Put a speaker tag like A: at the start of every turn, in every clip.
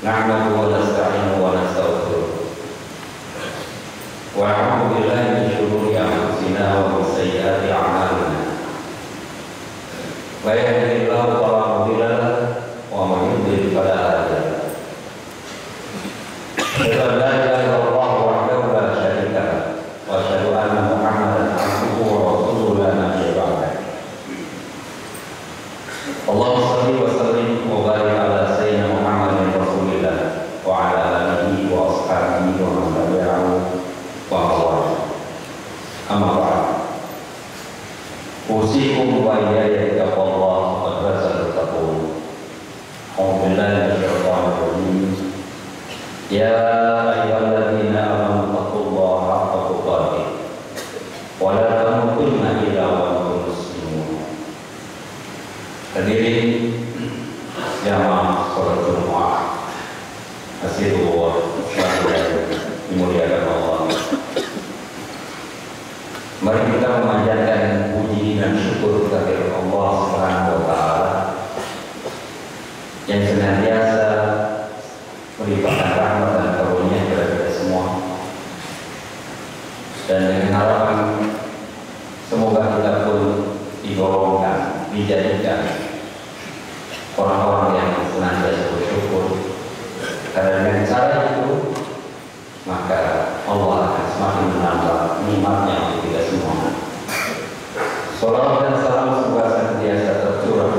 A: نحمده ونستعينه ونستغفره ونعوذ بالله من شرور أنفسنا ومن سيئات أعمالنا من يهده الله فلا مضل له ومن يضلل فلا هادي له أشهد أن لا إله إلا الله وحده لا شريك له وأشهد أن محمدا عبده ورسوله لا نبي بعده اللهم صل وسلم وبارك على سيدنا محمد رسول الله وعلى آله وأصحابه ومن تبعه ومن أما بعد أوصيكم وإياي بتقوى الله فقد فاز المتقون أعوذ بالله من الشيطان الرجيم يا أيها الذين آمنوا اتقوا الله حق تقاته ولا تموتن إلا وأنتم مسلمون. Hadirin jamaah sholat Jumat, Asyidullah yang dimuliakan Allah. Mari kita memanjatkan puji dan syukur kepada Allah Subhanahu wa Ta'ala yang senantiasa melimpahkan rahmat dan karunia kepada kita semua, dan dengan harapan semoga kita pun digolongkan, dijadikan orang-orang yang senantiasa bersyukur, karena dengan cara itu maka Allah akan semakin menambah nikmatnya untuk kita semua. Salawat dan salam semoga senantiasa tercurah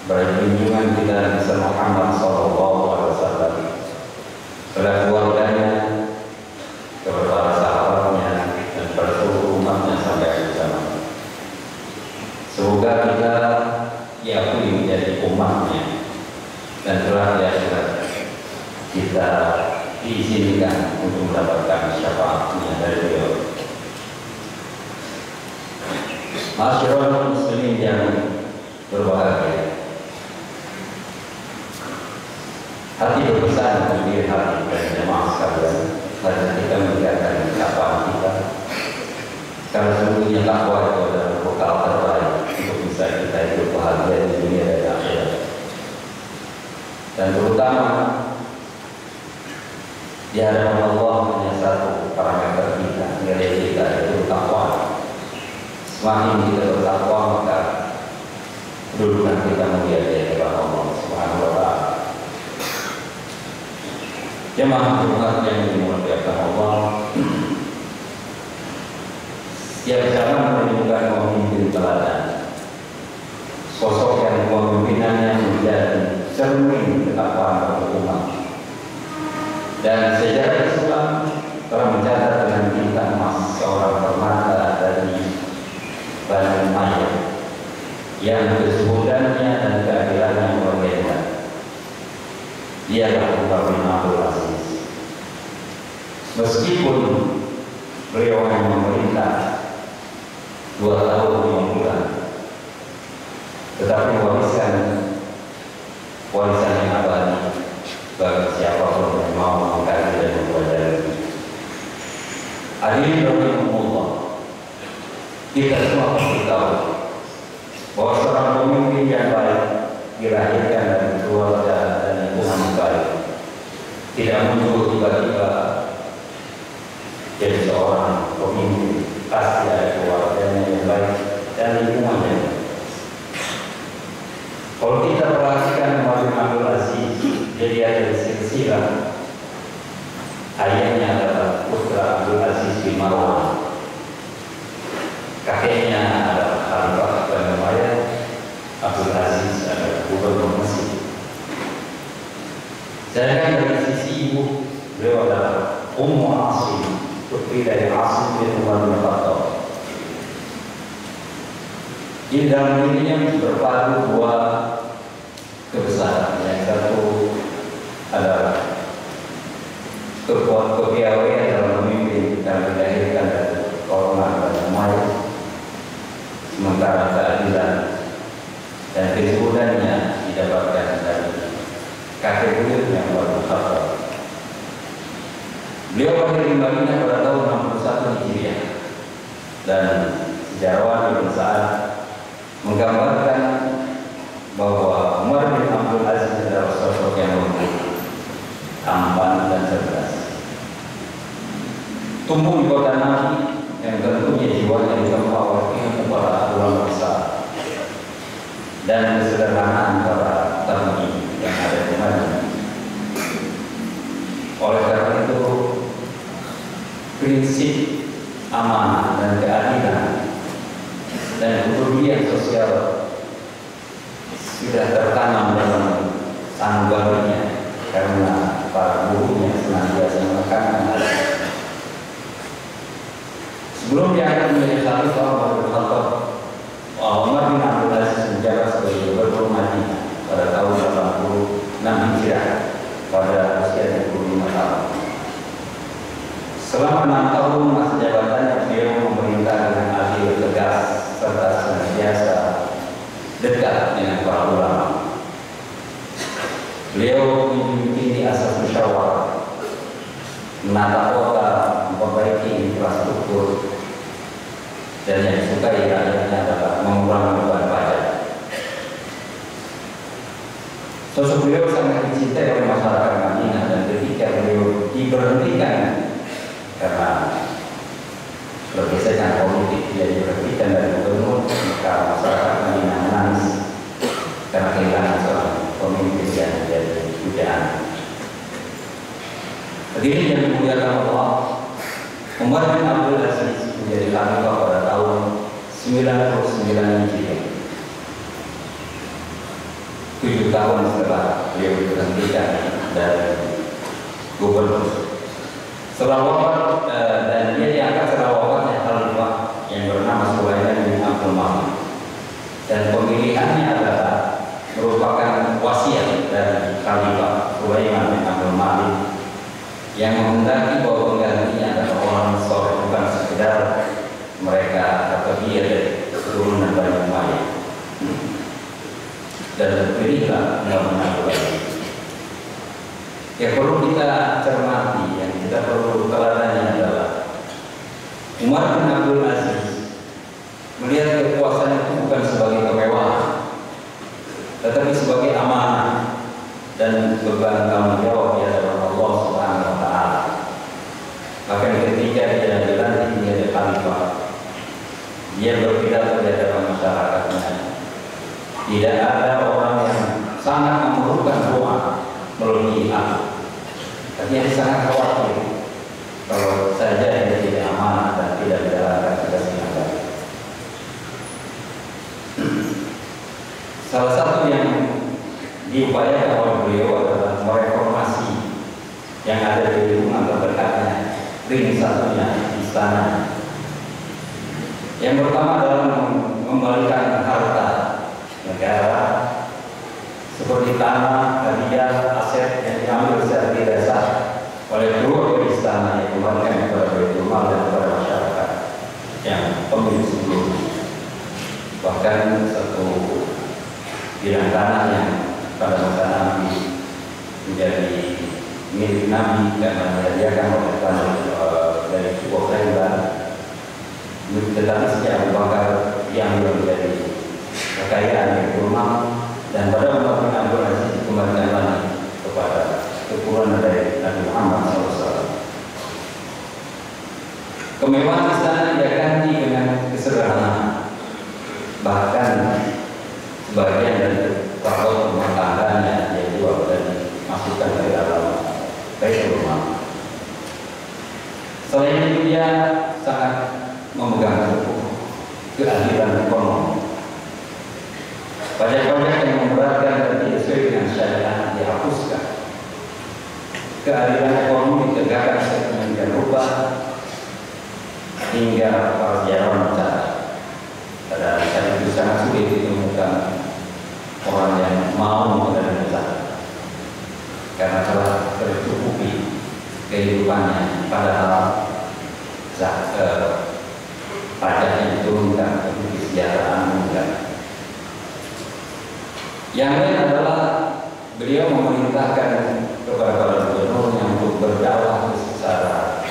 A: pada junjungan kita Nabi Muhammad SAW, kepada keluarganya, kepada para sahabatnya, dan pada seluruh umatnya sampai akhir zaman. Semoga kita diakui menjadi umatnya dan telah di akhirat kita diizinkan untuk mendapatkan syafaatnya dari beliau. Masyarakat muslimin yang berbahagia, hati berpesan untuk diri hati dan jemaah sekalian, karena kita meninggalkan syafaat kita, karena sesungguhnya takwa itu adalah bekal terbaik untuk bisa kita hidup bahagia di dunia dan akhirat. Dan terutama di hadapan Allah hanya satu parameter kita, nilai kita, yaitu takwa. Semakin kita bertakwa, maka kedudukan kita mulia di hadapan Allah Subhanahu wa Ta'ala. Jemaah Jumat yang dimuliakan Allah, setiap zaman menemukan pemimpin teladan, sosok yang pemimpinannya menjadi cermin ketakwaan umat. Dan sejarah Islam telah mencatat dengan bintang emas seorang permata dari Bani Umayyah yang kesuburannya dan keadilannya berbeda. Dia adalah Umar bin Abdul Aziz. Meskipun beliau yang memerintah 2 tahun 5 bulan, tetapi warisan yang abadi bagi siapapun yang mau mengkaji dan mempelajari. Hadirin rahimahumullah, kita semua pasti tahu bahwa seorang pemimpin yang baik dilahirkan dari keluarga dan lingkungan yang baik, tidak muncul tiba-tiba jadi seorang pemimpin. Pasti ada keluarganya yang baik dan lingkungannya yang baik. Kalau kita perhatikan Umar bin Abdul Aziz, jadi ada silsilah. Ayahnya adalah putra Abdul Aziz bin Marwan, kakeknya adalah Khalifah Bani Umayyah. Abdul Aziz adalah gubernur Mesir. Sedangkan dari sisi ibu, beliau adalah Ummu Asim, putri dari Asim bin Umar bin Khattab. Di dalam dirinya berpadu 2 kebesaran. Yang satu adalah kepiawaian dalam memimpin dan dilahirkan dari keturunan Bani Umayyah, sementara keadilan dan kezuhudannya didapatkan dari kakek buyutnya Umar bin Khattab. Beliau lahir di Madinah pada tahun 61 Hijriah, dan sejarawan Ibn Sa'ad menggambarkan bahwa Umar bin Abdul Aziz adalah sosok yang lembut, tumbuh di kota Nabi yang tentunya jiwanya ditempa oleh para ulama besar dan kesederhanaan para tabi'in yang ada di Madinah. Oleh karena itu, prinsip amanah dan keadilan dan kepedulian sosial sudah tertanam dalam sanubarinya karena para gurunya senantiasa menekankan hal itu. Sebelum diangkat menjadi khalifah Umar bin Khattab, Umar bin Abdul Aziz menjabat sebagai gubernur Madinah pada tahun 86 Hijriah pada usia 25 tahun. Selama 6 tahun masa jabatannya, beliau memerintah dengan adil, tegas, serta senantiasa dekat dengan para ulama. Beliau memiliki asas musyawarah, menata kota, memperbaiki infrastruktur, dan yang disukai rakyatnya adalah mengurangi beban pajak. Sosok beliau sangat dicintai oleh masyarakat Madinah, dan ketika beliau diberhentikan karena pergesekan politik, dia diberhentikan dari gubernur, maka masyarakat Madinah menangis karena kehilangan seorang pemimpin yang menjadi pujaan. Hadirin yang dimuliakan Allah, Umar bin Abdul Aziz menjadi khalifah pada tahun 99 Hijriah. 7 tahun setelah beliau diberhentikan dari gubernur. Setelah wafat dan dia diangkat setelah wafatnya khalifah yang bernama Sulaiman bin Abdul Malik. Dan pemilihannya adalah merupakan wasiat dari khalifah Sulaiman bin Abdul Malik yang menghendaki bahwa penggantinya adalah orang soleh, bukan sekedar mereka atau dia dari keturunan Bani Umayyah. Dan terpilihlah Umar bin Abdul Aziz. Yang perlu kita cermati, yang kita perlu teladani adalah Umar bin Abdul Aziz melihat kekuasaan itu bukan sebagai kemewahan, tetapi sebagai amanah dan beban tanggung jawab di hadapan Allah Subhanahu wa Ta'ala. Bahkan ketika dia dilantik menjadi khalifah, dia berpidato di hadapan masyarakatnya. Tidak ada orang yang sangat memerlukan doa melebihi aku. Tapi yang sangat khawatir kalau saja dia tidak amanah dan tidak menjalankan tugas yang baik. Salah satu yang diupayakan oleh beliau adalah mereformasi yang ada di lingkungan terdekatnya, ring satunya istana. Yang pertama adalah mengembalikan harta negara seperti tanah, hadiah, aset yang diambil secara tidak sah oleh keluarga istana yang dikembalikan kepada Baitul Mal dan kepada masyarakat yang pemilik sebelumnya. Bahkan satu bidang tanah yang pada masa Nabi menjadi milik Nabi karena menyediakan oleh tanah dari sebuah kerajaan, tetapi sejak Abu Bakar yang menjadi kekayaan Baitul Mal, dan pada Umar bin Abdul Aziz dikembalikan lagi kepada keturunan dari Nabi Muhammad SAW. Kemewahan istana dia ganti dengan kesederhanaan. Bahkan sebagian dari perabot rumah tangganya dia jual dan masukkan ke dalam Baitul Mal. Selain itu dia sangat memegang teguh keadilan ekonomi. Pajak-pajak yang memberatkan dan tidak sesuai dengan syariat dihapuskan. Keadilan ekonomi ditegakkan sedemikian rupa hingga para sejarawan mencari. Pada saat itu sangat sulit ditemukan orang yang mau menerima zakat karena telah tercukupi kehidupannya, padahal pajak yang diturunkan untuk kesejahteraan mudah. Yang lain adalah beliau memerintahkan kepada para gubernurnya untuk berdakwah secara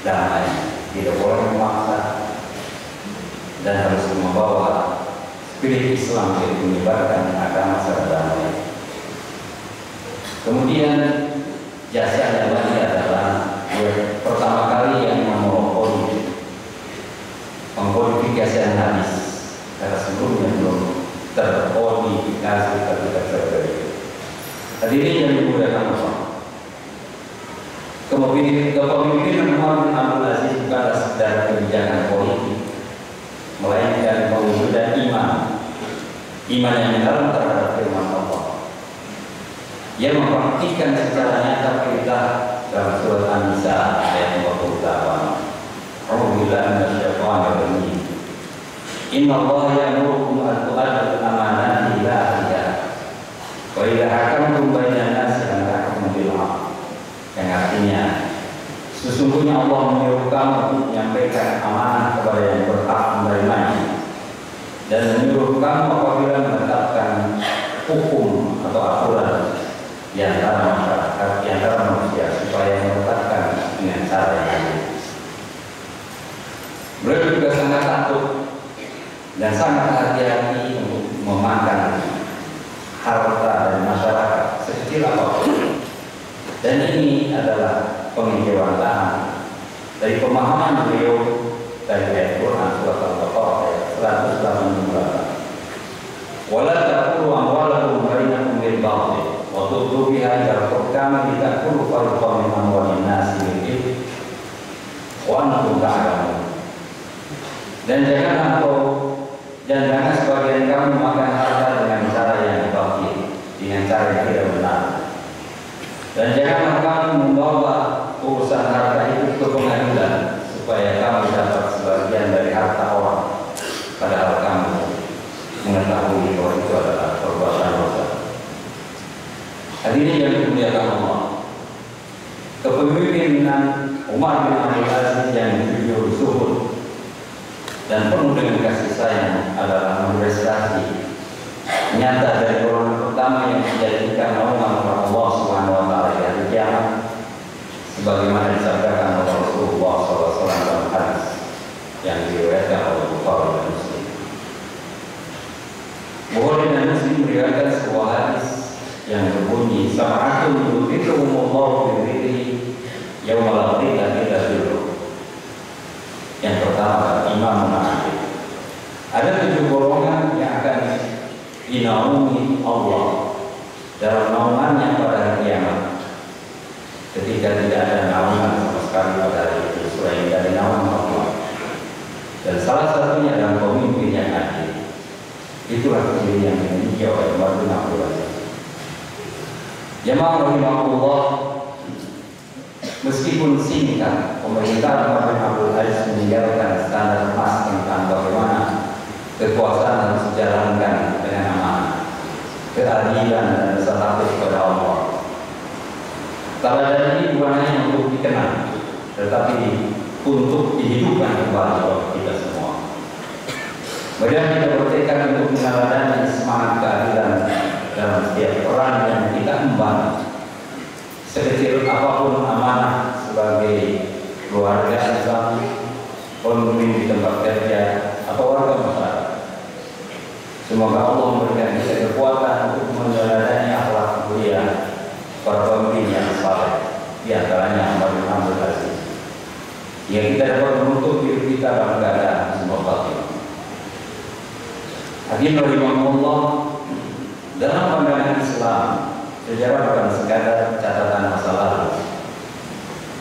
A: damai, tidak boleh memaksa, dan harus membawa spirit Islam yang menyebarkan agama secara damai. Kemudian jasanya lagi adalah pertama kali yang Hadirin yang dimuliakan Allah, kepemimpinan Umar bin Abdul Aziz bukanlah sekedar kebijakan politik, melainkan mewujudkan iman yang dalam terhadap firman Allah. Ia mempraktikkan secara nyata perintah dalam surat An-Nisa ayat 28. Alhamdulillah minasyaitonir rajim. Inna Allah ya'murukum an tu'addu al-amanati ila ahliha wa idza hakamtum bainan nasi an tahkumu bil haqq. Yang artinya, sesungguhnya Allah menyuruh kamu menyampaikan amanah kepada yang berhak menerimanya, dan menyuruh kamu apabila menetapkan hukum atau aturan di antara masyarakat, di antara manusia, supaya menetapkan dengan cara yang adil. Beliau juga sangat takut dan sangat hati-hati untuk memakan harta dari masyarakat sekecil apapun. Dan ini adalah penginjauan dari pemahaman beliau dari ayat Quran surat Al-Baqarah ayat 188. Wala ta'kulu amwalakum bainakum bil batil wa tudlu biha ila al-hukam litakulu fariqan min amwalin nasi bil ithmi wa antum ta'lamun. Dan jangan sebagian kamu makan harta dengan cara yang batil, dengan cara yang tidak benar. Dan janganlah kamu membawa urusan harta itu ke pengadilan supaya kamu dapat sebagian dari harta orang, padahal kamu mengetahui bahwa itu adalah perbuatan dosa. Hadirin yang dimuliakan Allah, kepemimpinan Umar bin Abdul Aziz yang jujur zuhud dan penuh dengan kasih sayang adalah manifestasi nyata dari orang pertama yang menjadikan naungan Allah Subhanahu wa taala di hari kiamat, sebagaimana disabdakan oleh Rasulullah SAW dalam hadis yang diriwayatkan oleh Bukhari dan Muslim. Bukhari dan Muslim meriwayatkan sebuah hadis yang berbunyi, "Sab'atun yudhikruhumullahu fi dhillihi yauma la dhilla illa dhilluh." Yang pertama, imam adil. Ada 7 golongan yang akan dinaungi Allah dalam naungannya pada hari kiamat, ketika tidak ada naungan sama sekali pada hari itu selain dari naungan Allah. Dan salah satunya adalah pemimpin yang adil. Itulah ciri yang dimiliki oleh Umar bin Abdul Aziz. Jemaah rahimahullah, meskipun singkat, pemerintah Umar bin Abdul Aziz meninggalkan standar emas tentang bagaimana kekuasaan harus dijalankan dengan amanah, keadilan dan rasa takut kepada Allah. Tauladan ini bukan hanya untuk dikenang, tetapi untuk dihidupkan kembali oleh kita semua. Kemudian kita bertekad untuk meneladani semangat keadilan dalam setiap peran yang kita emban, sekecil apapun amanah sebagai keluarga Islam, pemimpin di tempat kerja atau warga masyarakat. Semoga Allah memberikan kita kekuatan untuk meneladani akhlak mulia para pemimpin yang saleh, di antaranya Umar bin Abdul Aziz, yang kita dapat menuntut diri kita dalam keadaan semua batin. Hadirin rahimahullah, dalam pandangan Islam, sejarah bukan sekadar catatan masa lalu,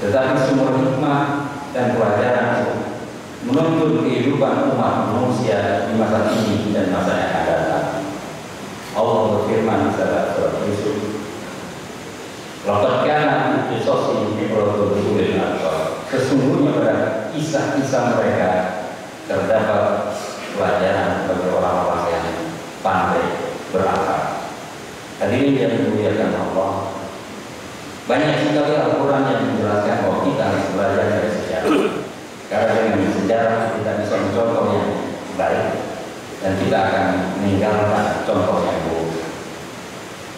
A: tetapi sumber hikmah dan pelajaran menuntut kehidupan umat manusia di masa ini dan masa yang akan datang. Allah berfirman di surat Yusuf, "Laqad kana fi qisasihim ibratun li ulil albab." Sesungguhnya pada kisah-kisah mereka terdapat pelajaran bagi orang-orang yang pandai berakal. Hadirin yang dimuliakan Allah, banyak sekali Al-Quran yang menjelaskan bahwa kita harus belajar dari sejarah. Karena dengan sejarah kita bisa mencontoh yang baik dan kita akan meninggalkan contoh yang buruk.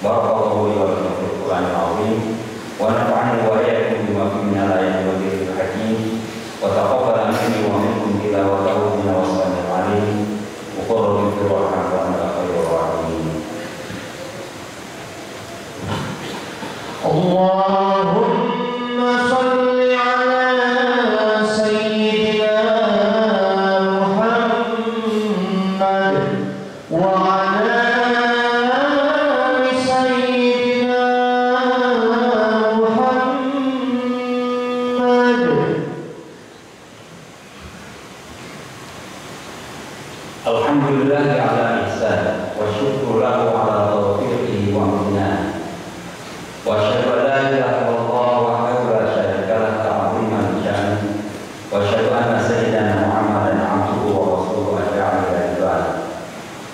A: Barakallahu li wa lakum fil Qur'anil azim wa nafa'ani wa iyyakum bima fihi min al-ayati wa dhikril hakim wa taqabbal minni wa minkum tilawatahu innahu sami'un 'alim wa qul rabbi ighfir warham wa anta khairur rahimin.
B: Allahumma shalli ala sayyidina Muhammad wa ala ali sayyidina
A: وأشهد أن لا إله إلا الله وحده لا شريك له تعظيما لشأنه وأشهد أن سيدنا محمدا عبده ورسوله أشرع إلى عباده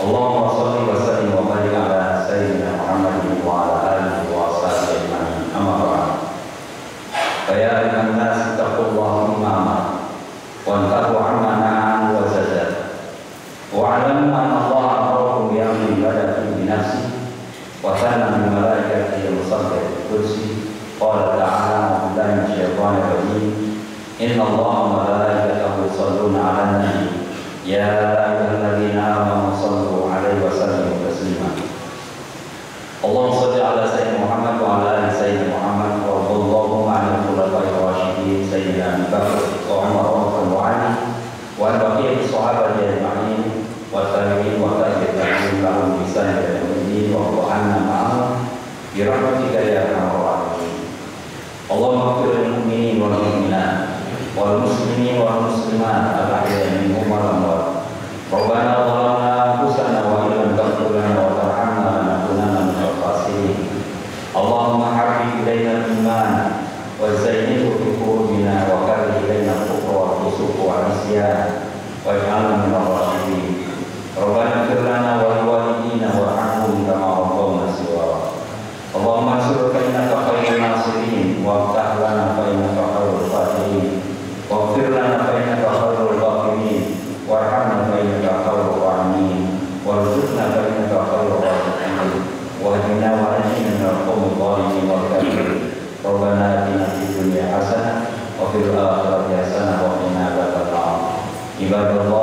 A: اللهم صل وسلم وبارك على سيدنا محمد وعلى آله وأصحابه أجمعين أما بعد فيا أيها الناس اتقوا الله فيما أمر وانتهوا عما نهى عنه وزجر واعلموا أن الله أمركم بأمر بدأ فيه بنفسه وثنى من ملائكته المصدق القدسي قال تعالى أعوذ بالله من الشيطان الرجيم إن الله وملائكته يصلون على النبي يا أيها الذين آمنوا صلوا عليه وسلموا تسليما اللهم صل على سيدنا محمد وعلى آل سيدنا محمد وارض اللهم عن الخلفاء الراشدين سيدنا أبي بكر وعمر وعثمان وعلي وعن بقية الصحابة أجمعين والتابعين والتابعين لهم بإحسان إلى يوم الدين وارض عنا معهم برحمتك يا أرحم الراحمين اللهم اغفر للمؤمنين والمؤمنات والمسلمين والمسلمات الأحياء منهم والأموات ربنا ظلمنا أنفسنا وإن لم تغفر لنا وترحمنا لنكونن من الخاسرين اللهم حبب إلينا الإيمان وزينه في قلوبنا وكره إلينا الكفر والفسوق والعصيان واجعلنا من الراشدين ربنا اغفر لنا ولوالدينا وارحمهم كما ربونا صغارا اللهم انصرك إنك خير الناصرين وافتح لنا فإنك خير الفاتحين واغفر لنا فإنك خير الغافرين وارحمنا فإنك خير الراحمين وارزقنا فإنك خير الرازقين واهدنا ونجنا من القوم الظالمين والكافرين ربنا آتنا في الدنيا حسنة وفي الآخرة حسنة وقنا عذاب النار عباد الله